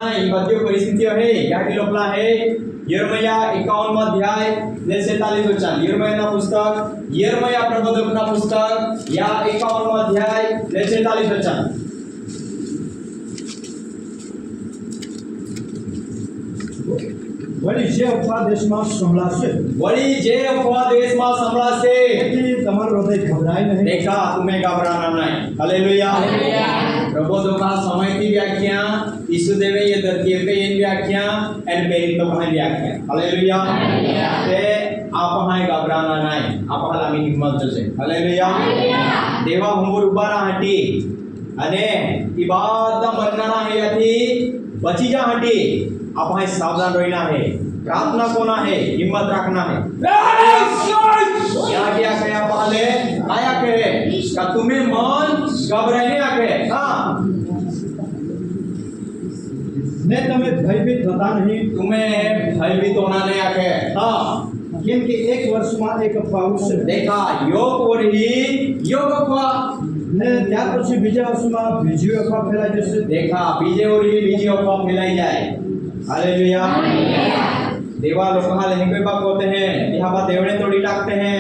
ही मध्य परिस्थितियों है क्या लोकला है यिर्मया 51 अध्याय ने 47 वचन यिर्मयाના પુસ્તક यिर्मया પ્રબોધકના પુસ્તક या 51 અધ્યાય ને 47 વચન વળી જે અપવા દેશમાં સંભળાશે તેથી તમારું હૃદય ગભરાય નહીં। देखा तुम्हें घबराना नहीं हालेलुया प्रबोधों का समय की व्याख्या यीशु देवे ये धरती पे इन व्याख्या एंड मेरी तो कहां व्याख्या हालेलुया ते आप हाय घबराना नहीं आप हलामी हिम्मत जसे हालेलुया देवा हुंबुर उबारा हटी अने इबादत मरना है यथी बची जा हटी आप हाय सावधान रहना है प्रार्थना कोना है हिम्मत रखना है क्या क्या कहे पहले आया कहे का तुम्हें मन घबराने आके हां ने તમે ભયભીત થતા નહીં तुम्हें भयभीत होना नहीं आके हां કેમ કે એક વર્ષમાં એક અફવા આવશે देखा योग और ही योग अफवा ને ત્યાર પછી બીજા વર્ષમાં બીજી અફવા ફેલાઈ જશે। देखा बीजे और ही बीजी अफवा फैलाई जाए हालेलुया देवा लोग हाल है कोई बात होते हैं यहाँ बात देवने तोड़ी टाकते हैं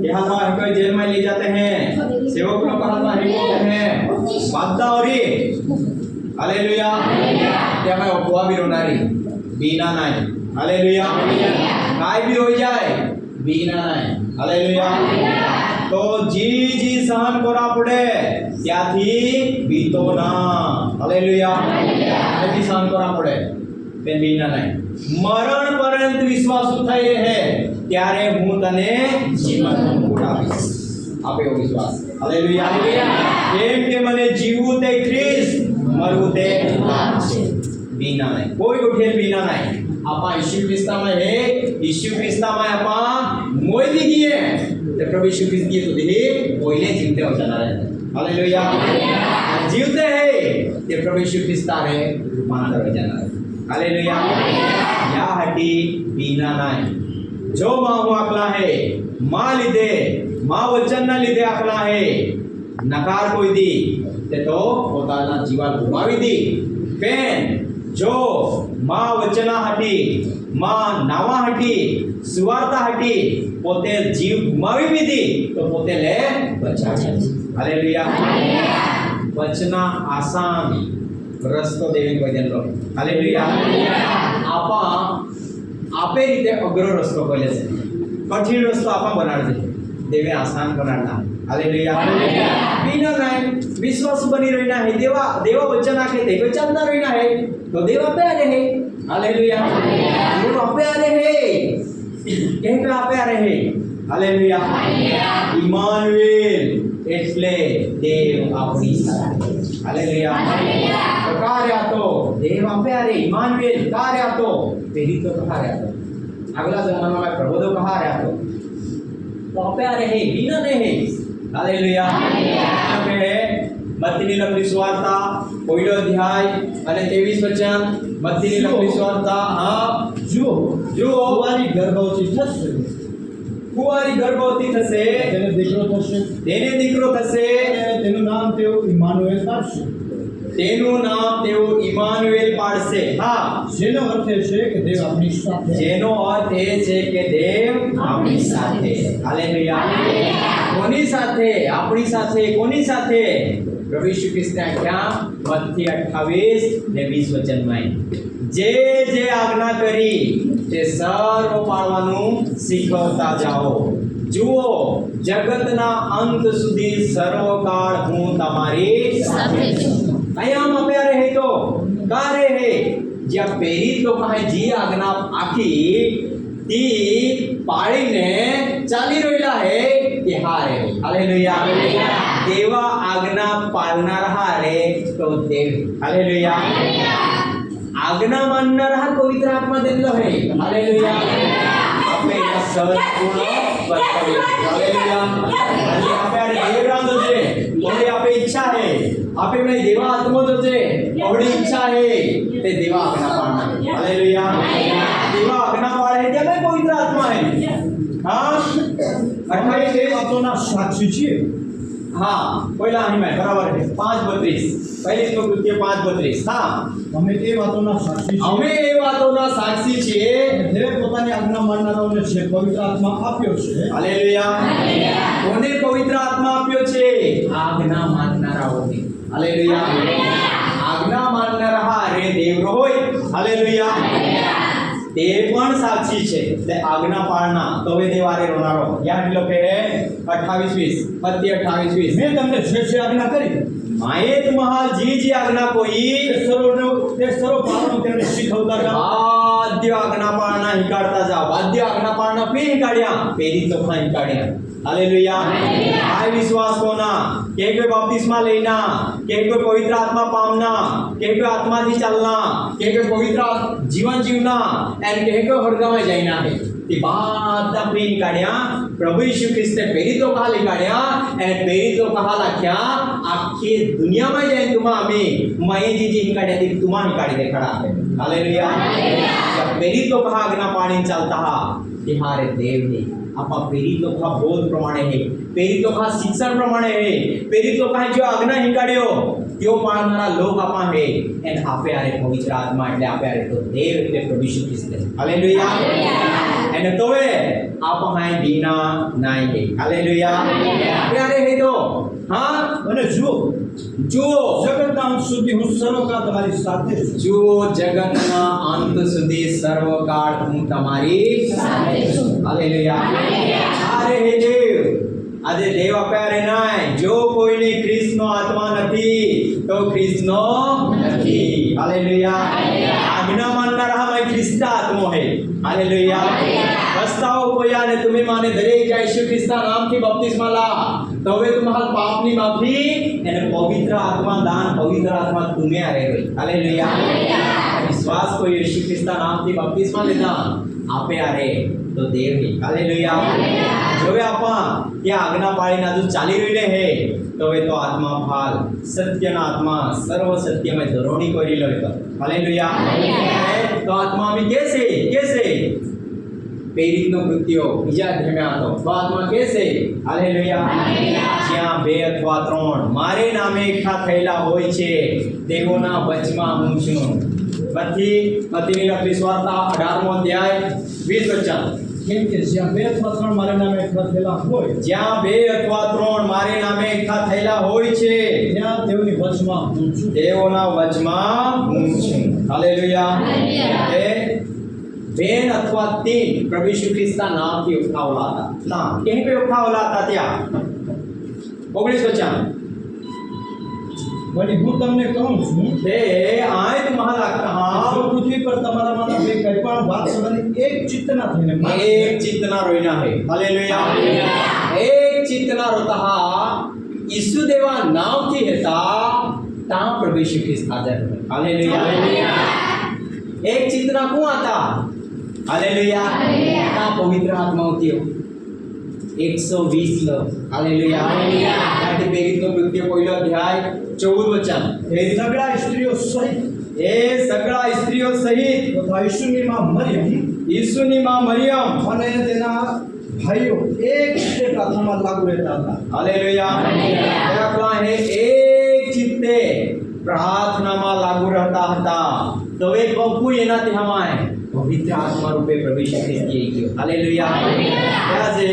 यहाँ बात कोई जेल में ले जाते हैं सेवक लोग हाल में होते हैं बाददा और ही हालेलुया क्या मैं अफवा भी रोनारी बीना नहीं हालेलुया काय भी हो जाए बीना नहीं हालेलुया तो जी जी सहन करा पड़े त्याथी बीतो ना हालेलुया त्याथी सहन करा पड़े ते बीना नहीं मरण पर्यंत विश्वास થઈ રહે ત્યારે હું તને જીવન ઉડાવીશ આપે એવો વિશ્વાસ હાલેલુયા કેમ કે મને જીવવું તે ખ્રિસ્ત મરવું તે લાભ છે બીના નહીં કોઈ ઉઠેલ બીના નહીં આપા ઈસુ ખ્રિસ્તમાં હે ઈસુ ખ્રિસ્તમાં આપા મોઈ દીધીએ તે પ્રભુ ઈસુ ખ્રિસ્ત की સુધી કોઈને જીવતે हो जाना है हालेलुया जीवते है ते प्रभु ईसु ख्रिस्त रे रूपांतर हो जाना है हालेलुया या हटी बीना नहीं जो मां आखला है मां लीधे मां वचन ना लीधे आखला है नकार कोई दी ते तो પોતાના જીવન ગુમાવી दी पेन जो मां वचना हटी मां नावा हटी सुवार्ता हटी પોતે જીવ ગુમાવી भी दी तो પોતે ले बचावे हालेलुया वचना आसान रस्तो देवी भजन लो हालेलुया आपा आपे रीते अग्रो रस्तो बोले से कठिन रस्तो आपा बनाड़ दे देवे आसान बनाड़ना हालेलुया बिना नहीं विश्वास बनी रहना है देवा देवा वचन आके देवे चलना रहना है तो देवा पे आ रहे हालेलुया देवा पे आ रहे कहकर आपे आ रहे हालेलुया इमानुएल એટલે દેવ આપણી સાથે હાલેલુયા કાર્ય તો દેવ આપે આરે ઇમાનુએલ કાર્ય તો પેલી તો કાર્ય તો આગલા જમાનામાં मैं પ્રબોધો કાર્ય તો આપે આરે હે બીના ને હે હાલેલુયા આપે હે મત્તીની લખેલી સુવાર્તા પહેલો અધ્યાય અને 23 વચન મત્તીની લખેલી સુવાર્તા હા જુઓ જુઓ કુંવારી ગર્ભવતી થશે કુંવારી ગર્ભવતી થશે તેને દીકરો થશે તેનું નામ તેઓ ઇમાનુએલ પાડશે તેનું નામ તેઓ ઇમાનુએલ પાડશે હા જેનો અર્થ એ છે કે દેવ આપણી સાથે જેનો અર્થ એ છે કે દેવ આપણી સાથે હાલેલુયા કોની સાથે આપણી સાથે કોની સાથે પ્રભુ ઈસુ ખ્રિસ્તને આખ્યા મત્તી 28 ને 20 વચનમાં જે જે આજ્ઞા કરી તે સર્વ પાળવાનું શીખવતા જાઓ જુઓ જગતના અંત સુધી સર્વકાળ હું તમારી સાથે છું અહીંયા આપે રહે તો કારે હે જ્યાં પહેરી તો કહે જી આજ્ઞા આખી તી પાળીને ચાલી રહેલા હે તે હારે હાલેલુયા દેવા આજ્ઞા પાળનાર હારે તો દેવ હાલેલુયા આજ્ઞા માનનાર હા પવિત્ર આત્મા દેલો હે હાલેલુયા આપે સંપૂર્ણ કર્તવ્ય હાલેલુયા અને આપે દેવ રાંધો છે થોડી આપે ઈચ્છા હે આપે મેં દેવા આત્મો તો છે થોડી ઈચ્છા હે તે દેવા આજ્ઞા પાળના હાલેલુયા દેવા આજ્ઞા પાળે કે મેં પવિત્ર આત્મા હે હા 28 વાતોના સાક્ષી છીએ हाँ पहिला અહીં મેં બરાબર છે 5:32 પહેલી કૃત્ય 5:32 હા અમે એ વાતોના સાક્ષી છીએ અમે એ વાતોના સાક્ષી છીએ દેવે પોતાની આજ્ઞા માનનારાઓને જે પવિત્ર આત્મા આપ્યો છે હાલેલુયા કોને પવિત્ર આત્મા આપ્યો છે આજ્ઞા માનનારાઓને હાલેલુયા આજ્ઞા માનનારા હારે દેવ હોય હાલેલુયા તે પણ સાક્ષી છે તે આજ્ઞા પાળના તોવે દેવારે રોનારો યાદ લખે 28:20 પદ્ય 28:20 મેં તમને જે આજ્ઞા કરી માએ तुम्हारा जी આજ્ઞા કોઈ તે સર્વ પાલનો તેમને શીખવતા જાઓ વાદ્ય આજ્ઞા પાળના હિકાડતા જાઓ વાદ્ય આજ્ઞા પાળના પે હિકાડ્યા પેરી તોખા હિકાડ્યા હાલેલુયા આ વિશ્વાસ કોના કે કોઈ બપ્તિસ્મા લેના કે કોઈ પવિત્ર આત્મા પામના કે કોઈ આત્માથી ચાલના કે કોઈ પવિત્ર જીવન જીવना એન્ડ કે કોઈ હરગામાં જઈના है તે બધા પે હિકાડ્યા પ્રભુ ઈસુ ખ્રિસ્તે પેરી તોખા હિકાડ્યા અને પેરી તોખા લખ્યા આખી દુનિયામાં જાય तुमा અમે મયે जी हिकाड्या ती तुमा हिकाडी देखाडा है हालेलुया पेरी तोखा आज्ञा पाणी चालता हा ते हारे देव ने आपा पेरी तोखा बोध प्रमाणे है पेरी तोखा शिक्षण प्रमाणे है पेरी तोखा जो आज्ञा हिकाड्यो त्यो पाळणारा लोक आपा है एन आपे आरे पवित्र आत्मा એટલે આપે આરે તો દેવ એટલે પ્રભુ ઈસુ ખ્રિસ્ત હાલેલુયા અને તોવે આપ હાય દીના નાઈ હે હાલેલુયા પ્યારે હે તો હા અને જુઓ જુઓ જગતના અંત સુધી હું સર્વકાળ તમારી સાથે છું જુઓ જગતના અંત સુધી સર્વકાળ હું તમારી સાથે છું હાલેલુયા અરે હે દેવ આજે દેવ અપારે નાય જો કોઈને ખ્રિસ્તનો આત્મા નથી તો ખ્રિસ્તનો નથી હાલેલુયા આજ્ઞા માનનારા હમાય ખ્રિસ્ત આત્મો હે હાલેલુયા પસ્તાવો કોયા ને તમે માને દરેક જાય ઈસુ ખ્રિસ્તના નામથી બપ્તિસ્મા લા તો હવે તમારા પાપની માફી અને પવિત્ર આત્મા દાન પવિત્ર આત્મા તમે આરે હોય હાલેલુયા વિશ્વાસ કોઈ ઈસુ ખ્રિસ્તના નામથી બપ્તિસ્મા લેતા આપે આરે तो देव ही हालेलुया जो वे आपा ये आज्ञा पाळीना जो चाली रहिले है तो वे तो आत्मा फाल सत्यना आत्मा सर्व सत्य में धरोणी करी लयतो हालेलुया तो आत्मा में कैसे कैसे प्रेरितનો કૃત્યો બીજા અધ્યાયમાં હતો તો આત્મા कैसे હાલેલુયા જ્યાં બે અથવા ત્રણ મારે નામે એકઠા થયેલા હોય છે તેઓના વચમાં હું છું મત્તીની લખેલી સુવાર્તા 18મો અધ્યાય 20 વચન કેમ કે જ્યાં બે અથવા ત્રણ મારા નામે એકઠા થયેલા હોય જ્યાં બે અથવા ત્રણ મારે નામે એકઠા થયેલા હોય છે ત્યાં તેઓની વચમાં હું છું તેઓના વચમાં હું છું હાલેલુયા એ બેન અથવા तीन प्रभु यीशु ख्रिस्ता नाम की उठावला था ना कहीं पे उठावला था त्या 19 वचन वળી હું તમને કહું છું તે આય તમારા કहा જો પૃથ્વી પર તમારામાંના બે કંઈ પણ વાત સદાની એક ચિત્તના થઈને एक चित्तना रोइना है हालेलुया एक चित्तना रोता हा यीशु देवा नाम थी हेता ता प्रभु यीशु ख्रिस्त हाजर है हालेलुया एक चित्तना को आता हालेलुया ता पवित्र आत्मा होती हो 120 लोग हालेलुया आदि पेरितो कृत्य पहिलो अध्याय 14 वचन એ સગળા સ્ત્રીઓ સહિત ए सगळा स्त्रीઓ सहित તથા ઈસુની માં મરિયમ यीशुनी मां मरियम અને તેના ભાઈઓ એક પ્રાર્થનામાં લાગુ રહેતા હતા हालेलुया क्या है एक चित्ते प्रार्थना में लागू रहता था तो एक बप्पू एनाથી हमाय पवित्र आत्मा रूपे प्रवेश किए गयो हालेलुया क्या जे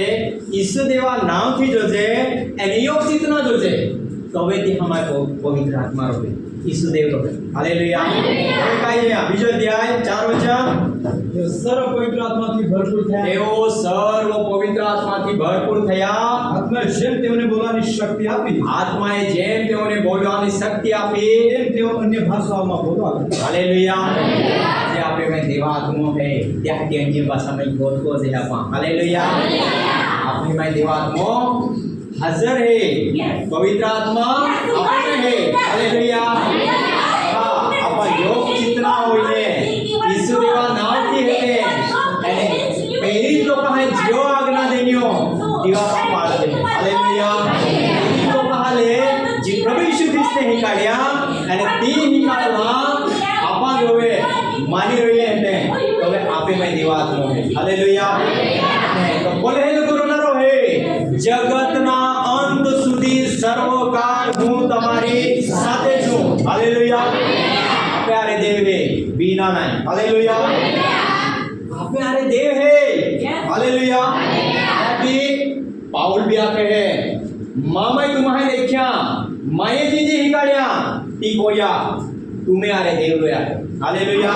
ईसु देवा नाम थी जो जे एनी योग चितना जो जे तो वे थी हमाय पवित्र आत्मा रूपे ईसु देव रूपे हालेलुया હવે કાઈ છે બીજો અધ્યાય 4 વચન એ સર્વ પવિત્ર આત્માથી ભરપૂર થયા તેઓ સર્વ પવિત્ર આત્માથી ભરપૂર થયા આત્માએ જેમ તેઓને બોલવાની શક્તિ આપી આત્માએ જેમ તેઓને બોલવાની શક્તિ આપી તેમ તેઓ અન્ય ભાષાઓમાં બોલવા લાગ્યા हालेलुया जे आपे में देवा आत्मा है त्या की अन्य भाषा में बोल को जे आपा हालेलुया आपने में देवा आत्मा हाजिर है पवित्र आत्मा आपे में है हालेलुया हां आपा योग चितना होइने यीशु देवा नाम की हेते અને પહેલી તો કહે જો આજ્ઞા દેનિયો દીવા પાડે હાલેલુયા પહેલી તો કહલે જે પ્રભુ ઈસુ ખ્રિસ્તે હિકાડ્યા અને તી હિકાડવા આપા જોવે માની રહીએ એટલે હવે આપે મેં દીવા આત્મો હે હાલેલુયા તો બોલે હે ગુરુ નરો હે જગતના અંત સુધી સર્વ बीना नहीं। हालेलुया। आप में आरे देव है। हालेलुया। अभी पाउल भी आके है मामा तुम्हारे देखिया माये जीजी हिकाड़िया टीकोया तुम्हें आरे देव लोया। हालेलुया।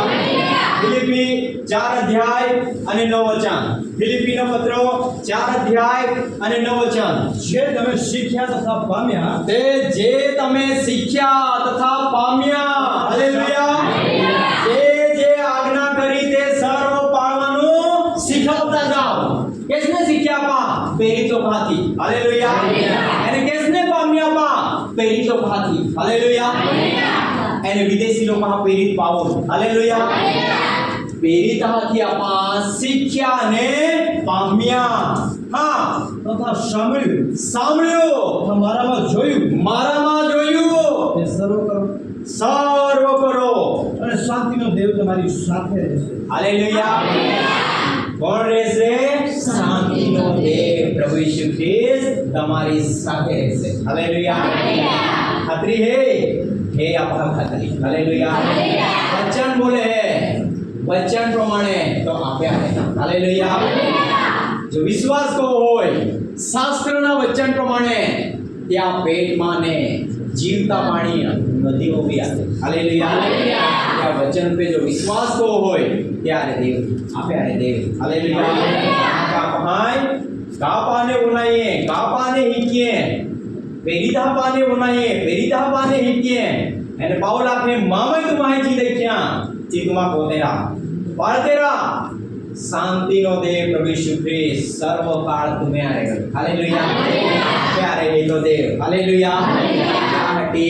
ફિલિપી 4 અધ્યાય અને 9 વચન। ફિલિપીનો પત્રો 4 અધ્યાય અને 9 વચન। જે તમે શીખ્યા તથા પામ્યા તે જે તમે શીખ્યા તથા પામ્યા। હાલેલુયા। જે આજ્ઞા કરી તે સર્વ પાળવાનું શીખવતા જાઓ। કેસને શીખ્યા પા પ્રેરિતો પાથી। હાલેલુયા। અને કેસને પામ્યા પા પ્રેરિતો પાથી। હાલેલુયા। એને વિદેશી લોકોમાં પ્રેરિત પાવો। હાલેલુયા। પ્રેરિત હાથી આપા શીખ્યા ને પામ્યા। હા તથા સાંભળ્યું સાંભળ્યું મારામાં જોયું મારામાં જોયું તે સર્વ કરો સર્વ કરો અને શાંતિનો દેવ તમારી સાથે રહેશે। હાલેલુયા। કોણ રહેશે? શાંતિનો દેવ પ્રભુ ઈસુ ખ્રિસ્ત તમારી સાથે રહેશે। હાલેલુયા। ખાતરી है आपका खातरी। हालेलुया। वचन बोले है वचन प्रमाणे तो आप्या है। हालेलुया। जो विश्वास को होय शास्त्रना वचन प्रमाणे त्या पेटમાં ને જીવતા પાણી નદીઓ બી આવે। હાલેલુયા। त्या वचन पे जो विश्वास को होय ત્યારે દેવ આપ્યા રે દેવ। હાલેલુયા। કાપાય કાપાને બોલાઈએ કાપાને હિકીએ पेरिता पाने बनाए पेरिता पाने हिकिए एने पाउला के मामे तुम्हारे जी देखिया जी तुम्हा को तेरा पर तेरा शांति नो देव प्रभु यीशु ख्रिस्त सर्व काल तुम्हें आएगा। हालेलुया। प्यारे हे तो देव। हालेलुया। याहटी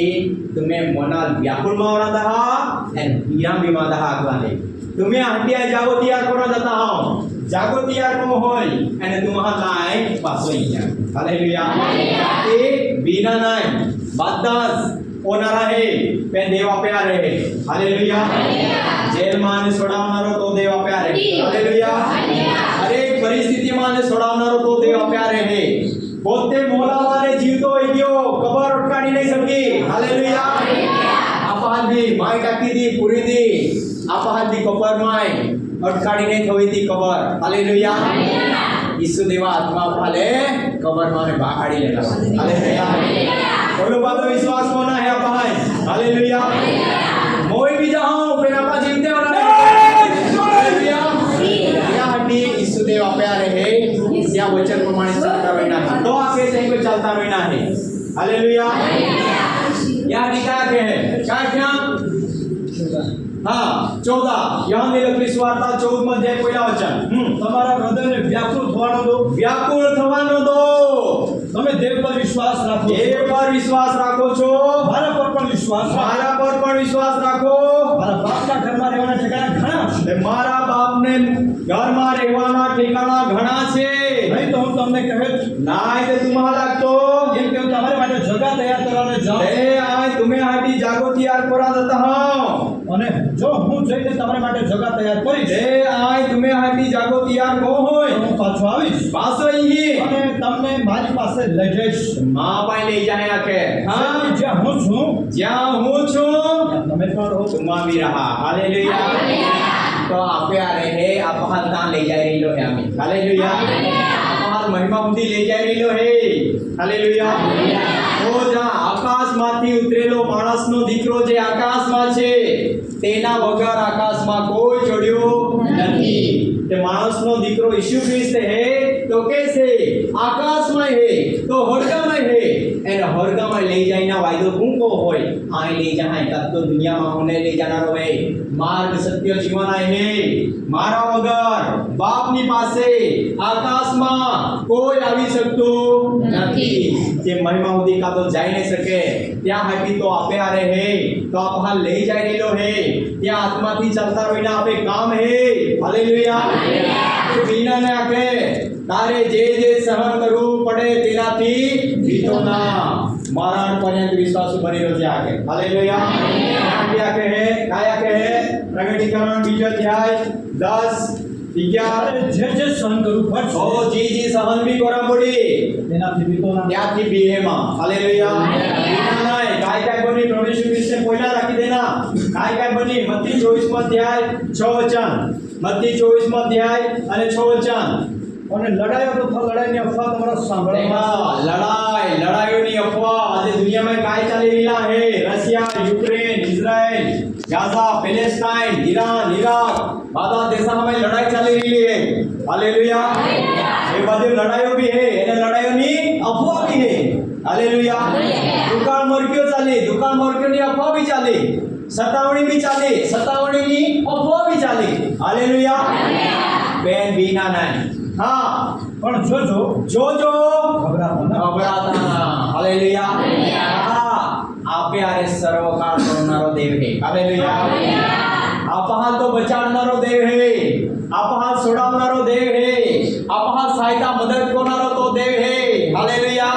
तुम्हें मनाल व्याकुल मावना दहा एन पीरा बीमा दहा आगवाने तुम्हें हटिया जागो तैयार करो जाता हूं जागो तैयार को होय एने तुम्हा लाए पासोइया। हालेलुया। ए बीना नाय बादास ओना रहे पे देवा प्यार रहे। हालेलुया। जेल माने सोडावनारो तो देवा प्यार रहे। हालेलुया। हर एक परिस्थिति माने सोडावनारो तो देवा प्यार रहे। પોતે મોલાવાને જીવતો હોય ગયો કબર અટકાડી નહીં શકી। હાલેલુયા। આપા દી માય ટાકી દી પૂરી દી આપા દી કબર માય અટકાડી નહીં થવી દી કબર। હાલેલુયા। ઈસુ દેવા આત્મા ફાલે કબર માને બહાડી લેલા। હાલેલુયા। બોલો બાતો વિશ્વાસ કોના હે ભાઈ। હાલેલુયા। મોય બી જાઓ પેલા પા જીવતે વાળા હાલેલુયા। યા હટી ઈસુ દેવા પ્યારે હે या वचन प्रमाणे चलता रहना है तो आगे से कोई चलता रहना है। हालेलुया। या लिखा है क्या क्या हाँ 14 યહોનની લખેલી સુવાર્તા 14 અધ્યાય પહેલા વચન તમારા હૃદયને વ્યાકુળ થવાનો દો વ્યાકુળ થવાનો દો તમે દેવ પર વિશ્વાસ રાખો દેવ પર વિશ્વાસ રાખો છો મારા પર પણ વિશ્વાસ રાખો મારા પર પણ વિશ્વાસ રાખો મારા બાપના ઘરમાં રહેવાના ઠેકાણા ઘણા છે મારા બાપને ઘરમાં રહેવાના ઠેકાણા ઘણા છે નહીં તો હું તમને કહે નાય તે तुम्हाला लागतो એમ કે હું તમારા માટે જગા તૈયાર કરવાને જાઉં એ આય તમે હાટી જાગો તૈયાર કરા દેતા હો અને જો હું જઈને તમારા માટે જગા તૈયાર કરીશ એ આય તમે હાટી જાગો તૈયાર કો હોય તો હું પાછો આવીશ પાછો અહીં અને તમને મારી પાસે લઈ જઈશ માં પાઈ લઈ જાય આકે હા જ્યાં હું છું જ્યાં હું છું તમે પણ રહો तुमा भी रहा। हालेलुया। तो आपे आ रहे हैं आप हाथ दान ले जा रही लो है हमें। हालेलुया। आप हाथ महिमा बुद्धि ले जा रही लो है। हालेलुया। ओ जा आकाश माथी उतरेलो माणस नो दीकरो जे आकाश માં છે તેના વગર આકાશમાં કોઈ ચડ્યો નથી। તે માણસનો દીકરો ઈસુ ખ્રિસ્ત હે તો કેસે આકાશમાં હે તો હરગામાં હે એને હરગામાં લઈ જાયના વાયદો કુંકો હોય આય લઈ જાય તબ તો દુનિયામાં મને લઈ જાનારો હે માર્ગ સત્ય જીવન આય હે મારા વગર બાપની પાસે આકાશમાં કોઈ આવી શકતો નથી। જે મહિમા ઉદી કા તો જાય ન શકે ત્યાં હાટી તો આપે આ રહે તો આપ હાલ લઈ જાય રેલો હે ત્યાં આત્માથી ચલતા રહીને આપે કામ હે। હાલેલુયા। બીના ને આકે તારે જે જે સહન કરવું પડે તેનાથી ભીતો ના મરણ પર્યંત વિશ્વાસ બની રહ્યો છે આકે। હાલેલુયા। આકે હે કાયા કે હે પ્રગટીકરણ બીજો અધ્યાય 10 11 જે જે સહન કરવું પડશે ઓ જી સહન બી કરા પડી તેનાથી બીતો ના ત્યાંથી બીહેમાં। હાલેલુયા। બીના नाही काय बनी प्रभु यीशु ख्रिस्ते पहिला राखी देना काय बनी मत्ती 24 अध्याय 6 वचन मत्ती 24 अध्याय અને 6 વચન અને લડાઈઓ તથા લડાઈની અફવા તમારા સાંભળવા લડાઈઓની અફવા આજે દુનિયામાં काय ચાલી રહેલા છે Russia Ukraine Israel Gaza Palestine Iran Iraq બધા દેશોમાં લડાઈ ચાલી રહી है हालेलुया ये बाजू लड़ाइयों भी है અને લડાઈઓની અફવા भी है हालेलुया दुकान मोरक्योની અફવા भी ચાલી સતાવણી भी ચાલી સતાવણીની અફવા भी ચાલી हालेलुया બેન બીના નહીં हाँ પણ જોજો घबराता ना हालेलुया हाँ आपे आरे सर्वकाळ करणारो देव है हालेलुया आप हात तो बचावणारो देव है आप हात सोडावणारो देव है आप हात सहायता मदद करणारो तो देव है हालेलुया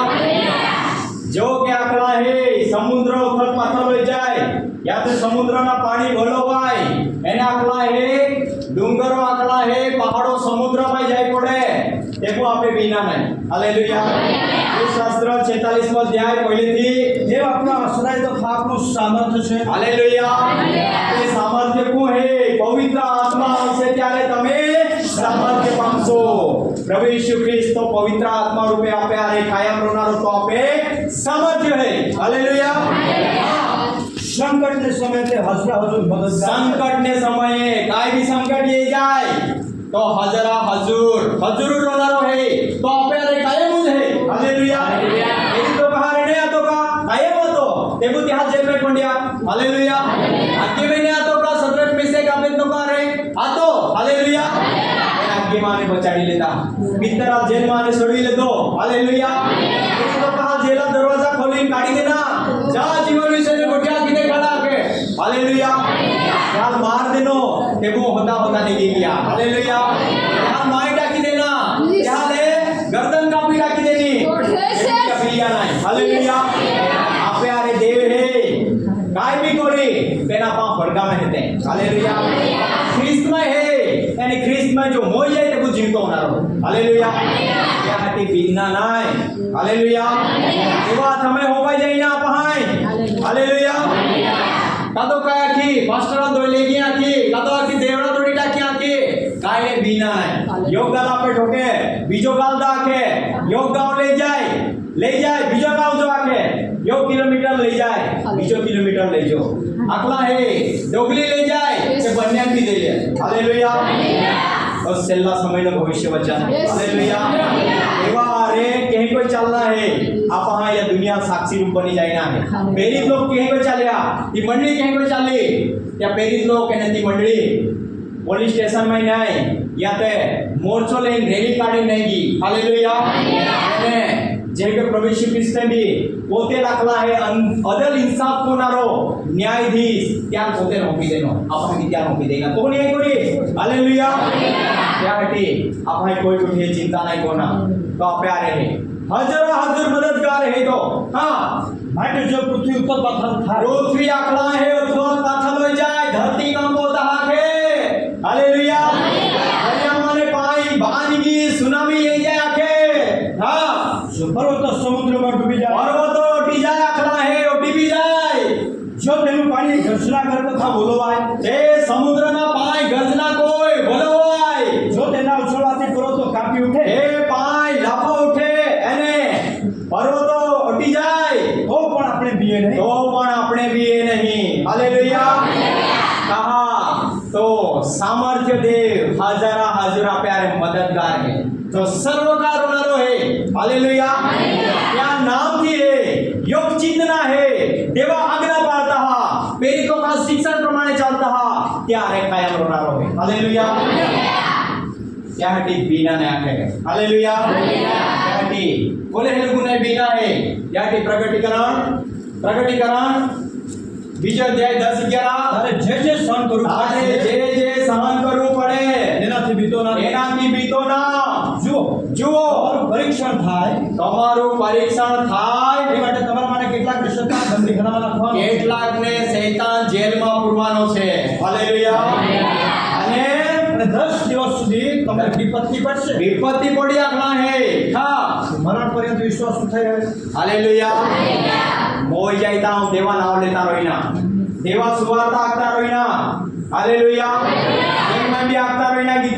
जो के आकड़ा है समुद्र उथल पाथल हो जाए या तो समुद्रना पाणी भलोवाय એને આકડા है डूंगरो आकड़ा है पहाड़ों समुद्र में जाई पड़े देखो आपे बीना नहीं हालेलुया ये शास्त्र 46 अध्याय पहले थी જે આપણા આશ્રય તથા આપનું સામર્થ્ય છે हालेलुया ये सामर्थ्य को है पवित्र आत्मा से त्यारे तमे सामर्थ्य पामशो प्रभु यीशु ख्रिस्त तो पवित्र आत्मा रूपे आपे आरे कायम रहनारो तो आपे सामर्थ्य है हालेलुया સંકટને સમયે તે હાજરા હજુર મદદગાર संकट ने समय काय भी संकट ये जाए तो हजरा हजूर रोनारो है तो आपे अरे कायम है हालेलुया यदि तो बाहर नहीं आतो का कायम होतो तेबू त्या जेल में पंडिया हालेलुया आगे में नहीं आतो का सदरक में से का बेन तो का रे आतो हालेलुया आगे माने बचाड़ी लेता भीतर जेल माने छोड़ी लेतो हालेलुया यदि तो कहा जेला दरवाजा खोली काढ़ी देना जा जीवन विषय ने गोटिया किने खड़ा के हालेलुया यार मार देनो तेबू होता नहीं गया हालेलुया यार मार डाकी देना यार ले गर्दन कापी डाकी देनी क्या पिया नहीं हालेलुया आपे आरे देव है काय भी कोरी तेना पा भड़का में रहते हालेलुया ख्रिस्त में है यानी ख्रिस्त में जो मोई जाए तेबू जीवतो होनारो हालेलुया क्या हटी बीना नहीं हालेलुया ये बात हमें हो पाई जाए ना पहाई हालेलुया कादो काय की पास्टरा दो ले गया की कादो की देवड़ा तोड़ी डाकी आकी काय बीना है योग गाल पे ठोके बीजो गाल दाके योग गांव ले जाए बीजो गांव जो आके योग किलोमीटर ले जाए बीजो किलोमीटर ले जो अगला है डोगली ले जाए ते बन्या भी दे ले हालेलुया और सेल्ला समय नो भविष्य वचन हालेलुया एवा रे कहीं कोई चलना है आप वहां या दुनिया साक्षी रूप बनी जाएना है पेरित लोग कहीं कोई चलिया ये मंडली कहीं कोई चली या पेरित लोग कहने ती मंडली पुलिस स्टेशन में नहीं या ते मोर्चो लेन रैली काढी नहीं की हालेलुया ने जे के प्रभु यीशु ख्रिस्त भी पोते दाखला है अदल इंसाफ कोनारो न्यायाधीश त्या पोते नोकी देनो आपण की त्या नोकी देगा तो नहीं कोणी हालेलुया त्यासाठी आपण कोई कुठे चिंता नहीं कोना तो आपे आ रहे हजर मददगार है तो हां માટે જો પૃથ્વી ઉપર પાથલ થાય पृथ्वी आकड़ा है अथवा पाथल हो जाए धरती कंपो दहाके हालेलुया दरिया माने पाई बानगी सुनामी ये जाए आके हां પર્વતો સમુદ્રમાં ડૂબી જાય पर्वतो उठी जाए आकड़ा है उठी भी जाए જો તેનું પાણી ઘર્ષણા કરે તથા બોલવાય ए समुद्रमा पाई गर्जना कोई बोलवाय જો તેના ઉછળવાથી પર્વતો કાપી ઉઠે ए पाई लाफा उठे एने पर्वतो उठी जाए તો પણ આપણે બીએ નહીં तो पण अपने भी ये नहीं हालेलुया कहा तो सामर्थ्य देव हजारा प्यारे मददगार है तो सर्वकार होनारो है हालेलुया क्या नाम थी है योग चिंतना है देवा आज्ञा पाळता हा पेरिको का शिक्षण प्रमाणे चालता हा त्यारे कायम होनारो है हालेलुया त्यासाठी बीना ने आखे हालेलुया त्यासाठी बोले हे गुणे बीना है त्यासाठी प्रगटीकरण बीजो अध्याय 10-11 તારે જે જે સહન કરવું तारे પડે जे सहन करવું પડે એનાથી બીતો ના એનાથી બીતો ના જુઓ તમારું પરીક્ષણ થાય પરીક્ષણ થાય એ માટે તમારા માટે કેટલાક શેતાન બંદીખાનામાં નાખવાનો કેટલાકને શૈતાન જેલમાં પૂરવાનો છે હાલેલુયા અને 10 દિવસ સુધી તમને વિપત્તિ પડશે વિપત્તિ પડી આખલા હે હા મરણ પર્યંત વિશ્વાસ થઈ રહે. हालेलुया मोय जायता हूं देवा नाव लेता रोइना देवा सुवार्ता आगता रोइना हालेलुया मैं भी आगता रोइना गीते